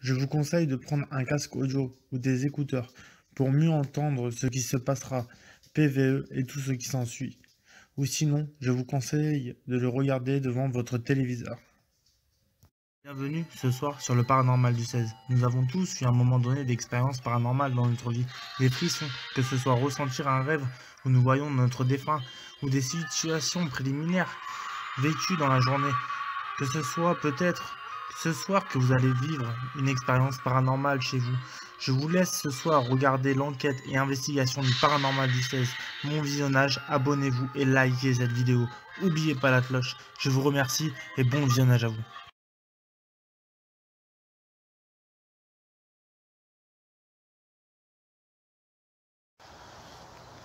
Je vous conseille de prendre un casque audio ou des écouteurs pour mieux entendre ce qui se passera, PVE et tout ce qui s'ensuit. Ou sinon, je vous conseille de le regarder devant votre téléviseur. Bienvenue ce soir sur le paranormal du 16. Nous avons tous eu à un moment donné d'expériences paranormales dans notre vie. Des frissons, que ce soit ressentir un rêve où nous voyons notre défunt, ou des situations préliminaires vécues dans la journée. Que ce soit peut-être ce soir que vous allez vivre une expérience paranormale chez vous. Je vous laisse ce soir regarder l'enquête et investigation du paranormal du 16. Mon visionnage, abonnez-vous et likez cette vidéo. N'oubliez pas la cloche. Je vous remercie et bon visionnage à vous.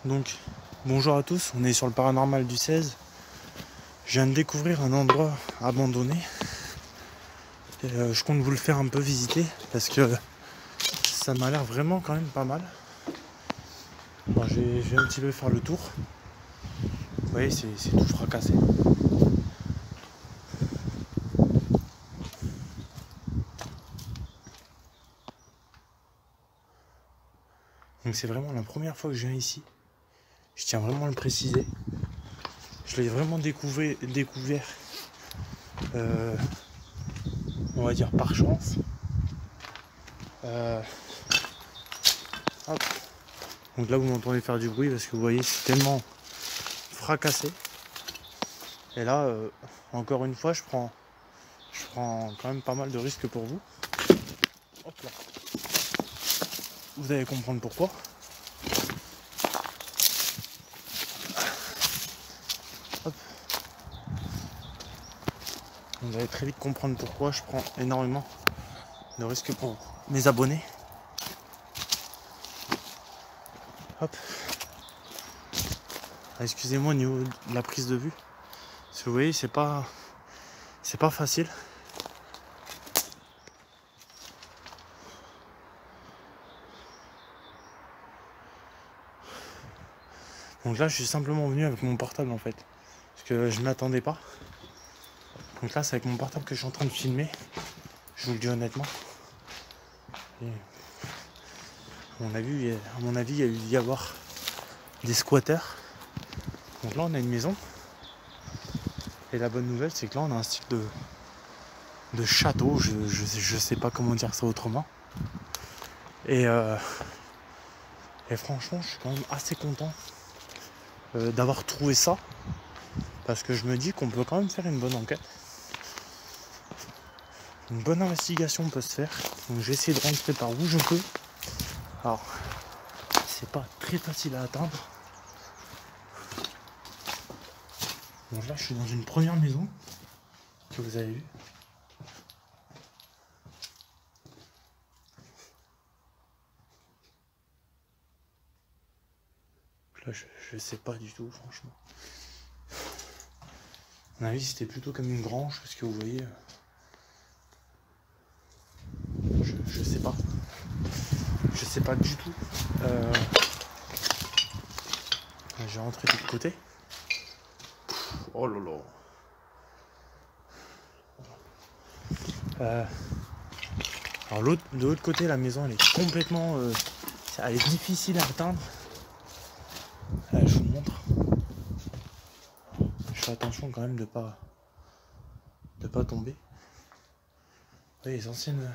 Donc, bonjour à tous, on est sur le paranormal du 16. Je viens de découvrir un endroit abandonné. Et, je compte vous le faire un peu visiter parce que ça m'a l'air vraiment quand même pas mal. Bon, je vais un petit peu faire le tour. Vous voyez, c'est tout fracassé. Donc c'est vraiment la première fois que je viens ici. Je tiens vraiment à le préciser. Je l'ai vraiment découvert on va dire par chance. Hop. Donc là vous m'entendez faire du bruit parce que vous voyez c'est tellement fracassé. Et là encore une fois je prends quand même pas mal de risques pour vous. Hop là. Vous allez comprendre pourquoi. Hop. Vous allez très vite comprendre pourquoi je prends énormément de risques pour mes abonnés. Hop. Excusez-moi au niveau de la prise de vue. Parce que vous voyez, c'est pas facile. Donc là, je suis simplement venu avec mon portable en fait. Parce que je ne m'attendais pas. Donc là, c'est avec mon portable que je suis en train de filmer. Je vous le dis honnêtement. Et à mon avis, il y a eu d'y avoir des squatteurs. Donc là, on a une maison. Et la bonne nouvelle, c'est que là, on a un style de château. Je sais pas comment dire ça autrement. Et franchement, je suis quand même assez content d'avoir trouvé ça. Parce que je me dis qu'on peut quand même faire une bonne enquête. Une bonne investigation peut se faire. Donc j'ai essayé de rentrer par où je peux. Alors, c'est pas très facile à atteindre. Donc là, je suis dans une première maison que vous avez vue. Là, je sais pas du tout, franchement. À mon avis, c'était plutôt comme une grange, parce que vous voyez... Je sais pas. Je sais pas du tout. J'ai rentré de l'autre côté. Oh là là. Alors de l'autre côté, la maison, elle est complètement... elle est difficile à atteindre. Je vous montre. Je fais attention quand même de pas tomber. Vous voyez, les anciennes...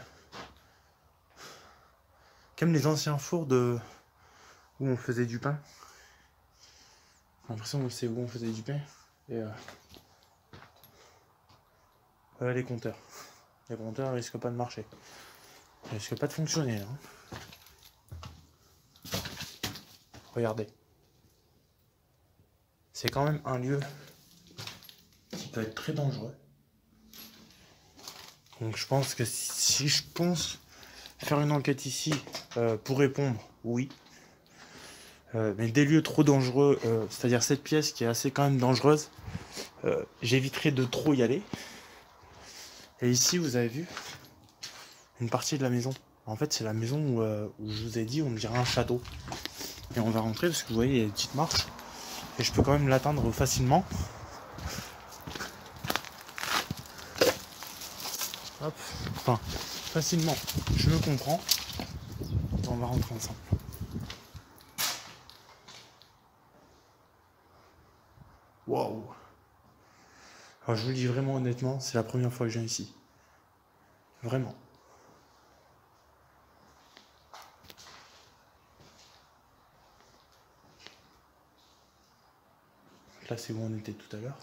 Comme les anciens fours où on faisait du pain. J'ai l'impression que c'est où on faisait du pain. Et voilà les compteurs. Les compteurs risquent pas de marcher. Ils risquent pas de fonctionner là. Regardez. C'est quand même un lieu qui peut être très dangereux. Donc je pense que si je pense faire une enquête ici pour répondre, oui. Mais des lieux trop dangereux, c'est-à-dire cette pièce qui est assez quand même dangereuse, j'éviterai de trop y aller. Et ici, vous avez vu une partie de la maison. En fait, c'est la maison où je vous ai dit, on dirait un château. Et on va rentrer parce que vous voyez, il y a une petite marche. Et je peux quand même l'atteindre facilement. Hop. Enfin, facilement. Je me comprends. On va rentrer ensemble. Waouh. Alors je vous le dis vraiment honnêtement, c'est la première fois que je viens ici. Vraiment. Là c'est où on était tout à l'heure.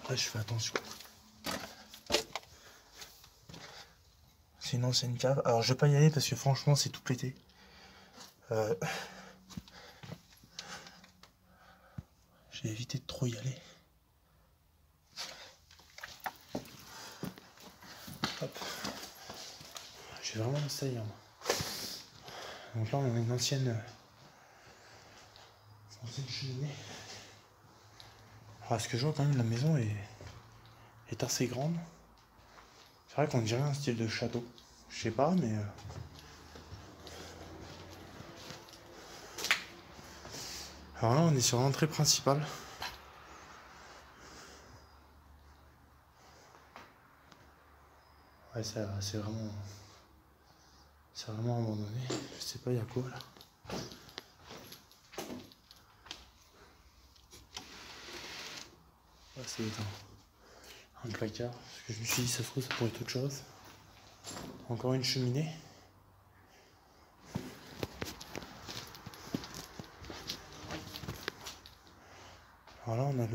Là je fais attention. C'est une ancienne cave. Alors je vais pas y aller parce que franchement c'est tout pété. J'ai évité de trop y aller. Hop. J'ai vraiment essayé. Hein. Donc là on a une ancienne cheminée. Alors ce que je vois quand même, la maison est assez grande. C'est vrai qu'on dirait un style de château. Je sais pas, mais... Alors là, on est sur l'entrée principale. Ouais, c'est vraiment... C'est vraiment abandonné. Je sais pas, il y a quoi, là. Là, c'est un placard. Parce que je me suis dit, ça se trouve, ça pourrait être autre chose. Encore une cheminée. Alors là, on a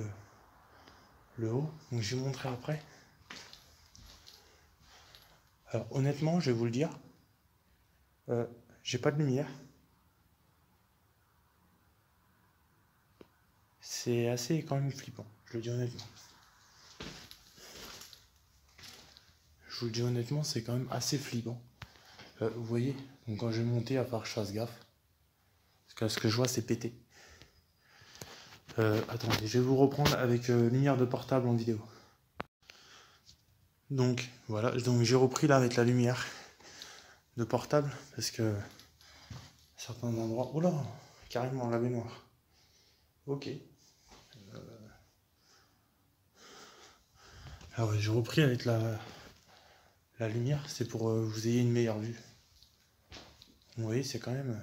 le haut. Donc, je vais vous montrer après. Alors, honnêtement, je vais vous le dire. J'ai pas de lumière. C'est assez quand même flippant. Je le dis honnêtement. Je vous le dis honnêtement, c'est quand même assez flippant. Vous voyez, donc quand je vais monter, à part que je fasse gaffe. Parce que ce que je vois, c'est pété. Attendez, je vais vous reprendre avec lumière de portable en vidéo. Donc voilà, donc j'ai repris là avec la lumière de portable parce que certains endroits... Oh là, carrément la baignoire. Ok. Ah ouais, j'ai repris avec la lumière, c'est pour que vous ayez une meilleure vue. Vous voyez, c'est quand même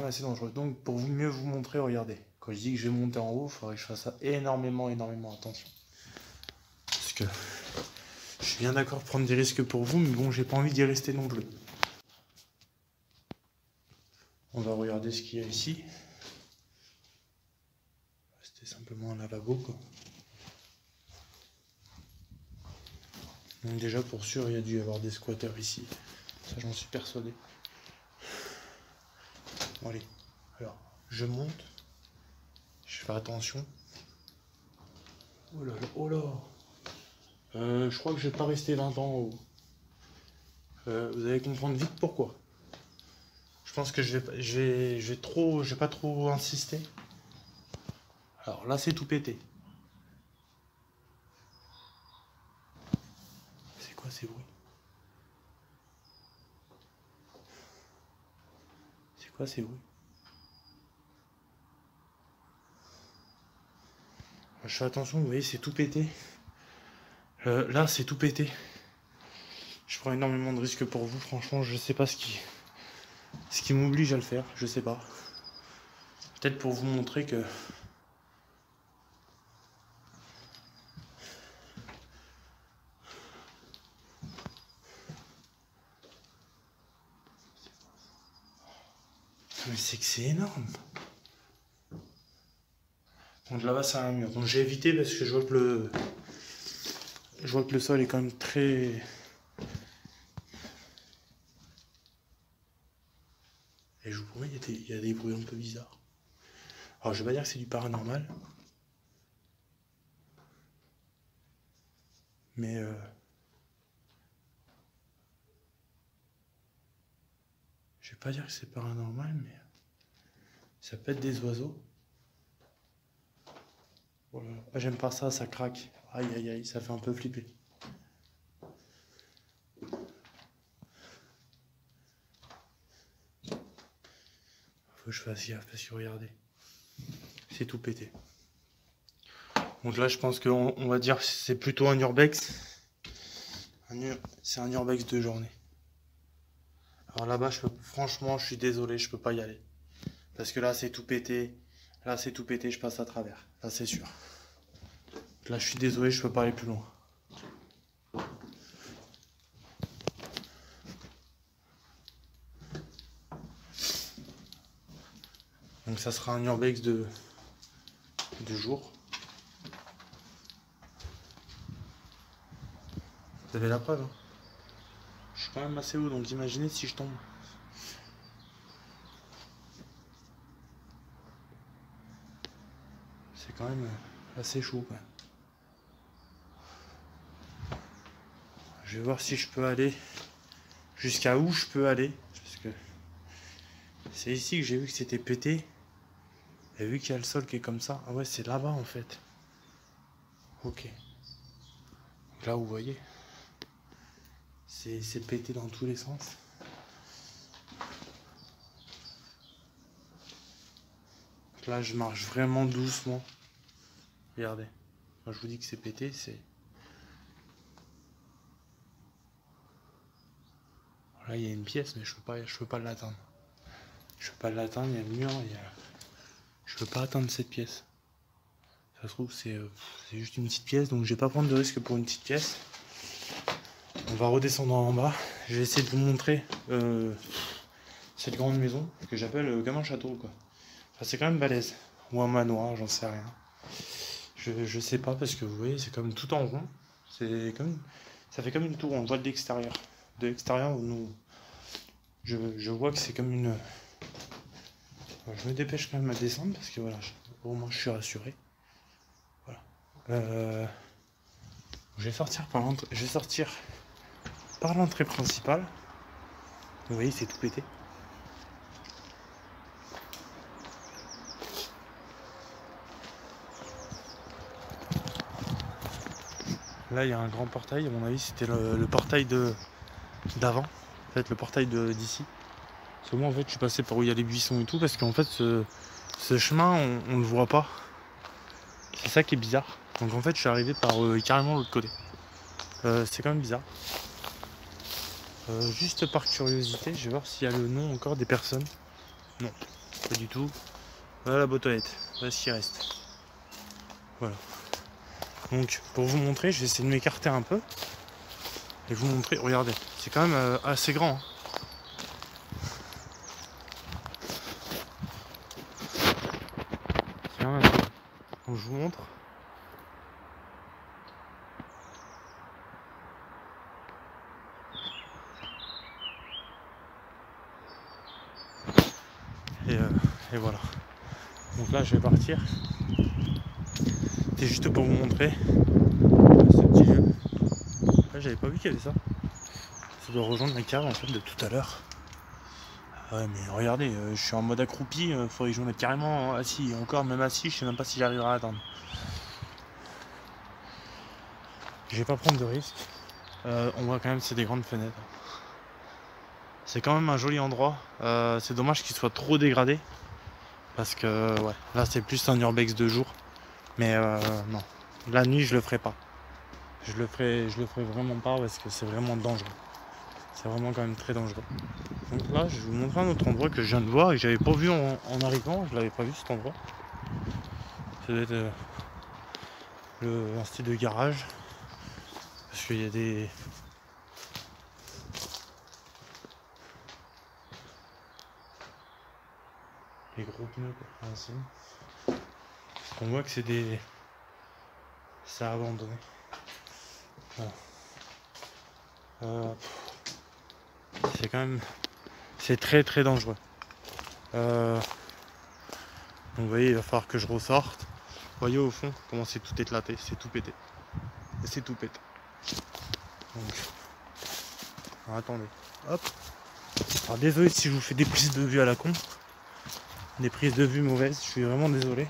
assez dangereux. Donc pour mieux vous montrer, regardez. Quand je dis que je vais monter en haut, il faudrait que je fasse ça énormément attention. Parce que je suis bien d'accord de prendre des risques pour vous, mais bon, j'ai pas envie d'y rester non plus. On va regarder ce qu'il y a ici. C'était simplement un lavabo, quoi. Donc déjà, pour sûr, il y a dû y avoir des squatteurs ici. Ça, j'en suis persuadé. Bon, allez. Alors, je monte. Je fais attention. Oh là là, oh là. Je crois que je vais pas rester 20 ans en haut. Vous allez comprendre vite pourquoi. Je pense que je vais pas trop insister. Alors là, c'est tout pété. C'est quoi ces bruits? C'est quoi ces bruits? Je fais attention, vous voyez, c'est tout pété. Là, c'est tout pété. Je prends énormément de risques pour vous, franchement, je sais pas ce qui m'oblige à le faire, je sais pas. Peut-être pour vous montrer que... Mais c'est que c'est énorme. Donc là-bas, c'est un mur. Donc j'ai évité parce que je vois que le sol est quand même très... Et je vous promets, il y a des bruits un peu bizarres. Alors, je vais pas dire que c'est du paranormal. Mais... je vais pas dire que c'est paranormal, mais... ça peut être des oiseaux. Oh là là. Ah, j'aime pas ça, ça craque. Aïe, aïe, aïe, ça fait un peu flipper. Faut que je fasse gaffe parce que regardez, c'est tout pété. Donc là, je pense qu'on va dire que c'est plutôt un urbex. C'est un urbex de journée. Alors là-bas, franchement, je suis désolé, je peux pas y aller. Parce que là, c'est tout pété. Là, c'est tout pété, je passe à travers. Ça, c'est sûr. Là, je suis désolé, je peux pas aller plus loin. Donc ça sera un urbex de jour. Vous avez la preuve, hein. Je suis quand même assez haut, donc imaginez si je tombe. C'est quand même assez chaud, quand même. Je vais voir si je peux aller jusqu'à où je peux aller. Parce que c'est ici que j'ai vu que c'était pété. Et vu qu'il y a le sol qui est comme ça. Ah ouais, c'est là-bas en fait. Ok. Là, vous voyez. C'est pété dans tous les sens. Là, je marche vraiment doucement. Regardez. Quand je vous dis que c'est pété, c'est... Là, il y a une pièce, mais je peux pas l'atteindre. Je peux pas l'atteindre, il y a le mur, je peux pas atteindre cette pièce. Ça se trouve, c'est juste une petite pièce, donc je vais pas prendre de risque pour une petite pièce. On va redescendre en bas. Je vais essayer de vous montrer cette grande maison que j'appelle comme un château, quoi. Enfin, c'est quand même balèze. Ou un manoir, j'en sais rien. Je sais pas, parce que vous voyez, c'est comme tout en rond. Ça fait comme une tour, on voit de l'extérieur. De l'extérieur, je vois que c'est comme une... Je me dépêche quand même à descendre, parce que voilà, au moins je suis rassuré. Voilà. Je vais sortir par l'entrée principale. Vous voyez, c'est tout pété. Là, il y a un grand portail. À mon avis, c'était le portail d'avant. En fait, le portail d'ici. Parce que moi, en fait, je suis passé par où il y a les buissons et tout. Parce qu'en fait, ce chemin, on le voit pas. C'est ça qui est bizarre. Donc, en fait, je suis arrivé par carrément l'autre côté. C'est quand même bizarre. Juste par curiosité, je vais voir s'il y a le nom encore des personnes. Non, pas du tout. Voilà la boîte aux lettres. Voilà ce qui reste. Voilà. Donc, pour vous montrer, je vais essayer de m'écarter un peu. Et vous montrer, regardez, c'est quand même assez grand. Hein. C'est quand même assez grand. Donc, je vous montre. Et voilà. Donc là, je vais partir. C'est juste pour vous montrer ce petit lieu. Là, j'avais pas vu qu'il y avait ça. Ça doit rejoindre la cave en fait de tout à l'heure. Ouais, mais regardez, je suis en mode accroupi. Faudrait que je me mette carrément assis. Encore, même assis, je sais même pas si j'arriverai à atteindre. Je vais pas prendre de risque. On voit quand même c'est des grandes fenêtres. C'est quand même un joli endroit. C'est dommage qu'il soit trop dégradé. Parce que ouais, là c'est plus un urbex de jour. Mais non, la nuit je le ferai pas. Je le ferai vraiment pas parce que c'est vraiment dangereux. C'est vraiment quand même très dangereux. Donc là je vais vous montrer un autre endroit que je viens de voir et que j'avais pas vu en arrivant. Je l'avais pas vu cet endroit. Ça doit être un style de garage. Parce qu'il y a des... Les gros pneus quoi. On voit que c'est des... C'est abandonné. Voilà. C'est quand même... C'est très très dangereux. Donc vous voyez, il va falloir que je ressorte. Vous voyez au fond comment c'est tout éclaté, c'est tout pété. C'est tout pété. Donc... Alors, attendez. Hop. Alors désolé si je vous fais des prises de vue à la con. Des prises de vue mauvaises, je suis vraiment désolé.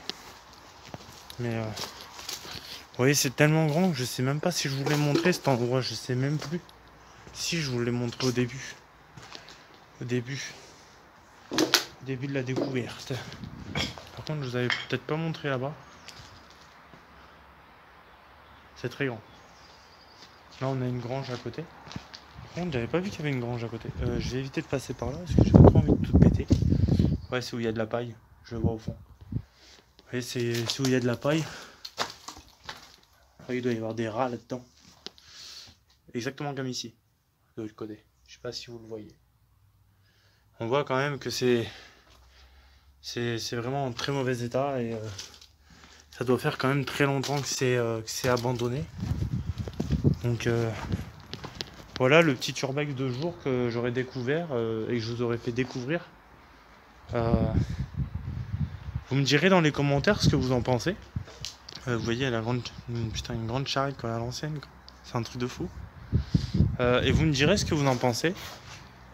Mais vous voyez, c'est tellement grand que je sais même pas si je voulais montrer cet endroit. Je sais même plus si je voulais montrer au début. Au début de la découverte. Par contre, je vous avais peut-être pas montré là-bas. C'est très grand. Là, on a une grange à côté. Par contre, j'avais pas vu qu'il y avait une grange à côté. Je vais éviter de passer par là parce que j'ai pas trop envie de tout péter. Ouais, c'est où il y a de la paille. Je le vois au fond. Vous voyez, c'est où il y a de la paille. Il doit y avoir des rats là-dedans. Exactement comme ici, de l'autre côté. Je sais pas si vous le voyez. On voit quand même que c'est vraiment en très mauvais état et ça doit faire quand même très longtemps que c'est abandonné. Donc voilà le petit urbex de jour que j'aurais découvert et que je vous aurais fait découvrir. Vous me direz dans les commentaires ce que vous en pensez. Vous voyez une grande charrette quoi, à l'ancienne. C'est un truc de fou. Et vous me direz ce que vous en pensez.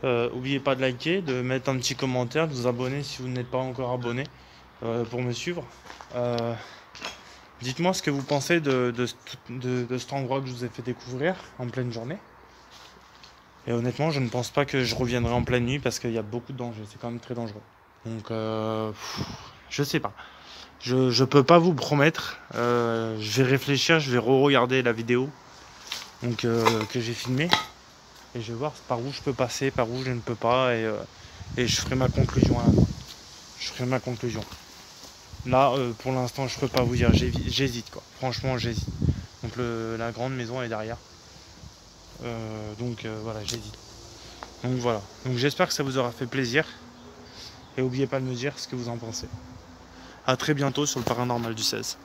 N'oubliez pas de liker, de mettre un petit commentaire, de vous abonner si vous n'êtes pas encore abonné pour me suivre. Dites-moi ce que vous pensez de cet endroit que je vous ai fait découvrir en pleine journée. Et honnêtement, je ne pense pas que je reviendrai en pleine nuit parce qu'il y a beaucoup de dangers. C'est quand même très dangereux. Donc, je sais pas. Je peux pas vous promettre. Je vais réfléchir, je vais re-regarder la vidéo donc, que j'ai filmée. Et je vais voir par où je peux passer, par où je ne peux pas. Et je ferai ma conclusion à la fin. Je ferai ma conclusion. Là, pour l'instant, je peux pas vous dire. J'hésite quoi. Franchement, j'hésite. Donc la grande maison est derrière. Donc voilà, j'hésite. Donc voilà. Donc j'espère que ça vous aura fait plaisir. Et n'oubliez pas de me dire ce que vous en pensez. A très bientôt sur le Paranormal du 16.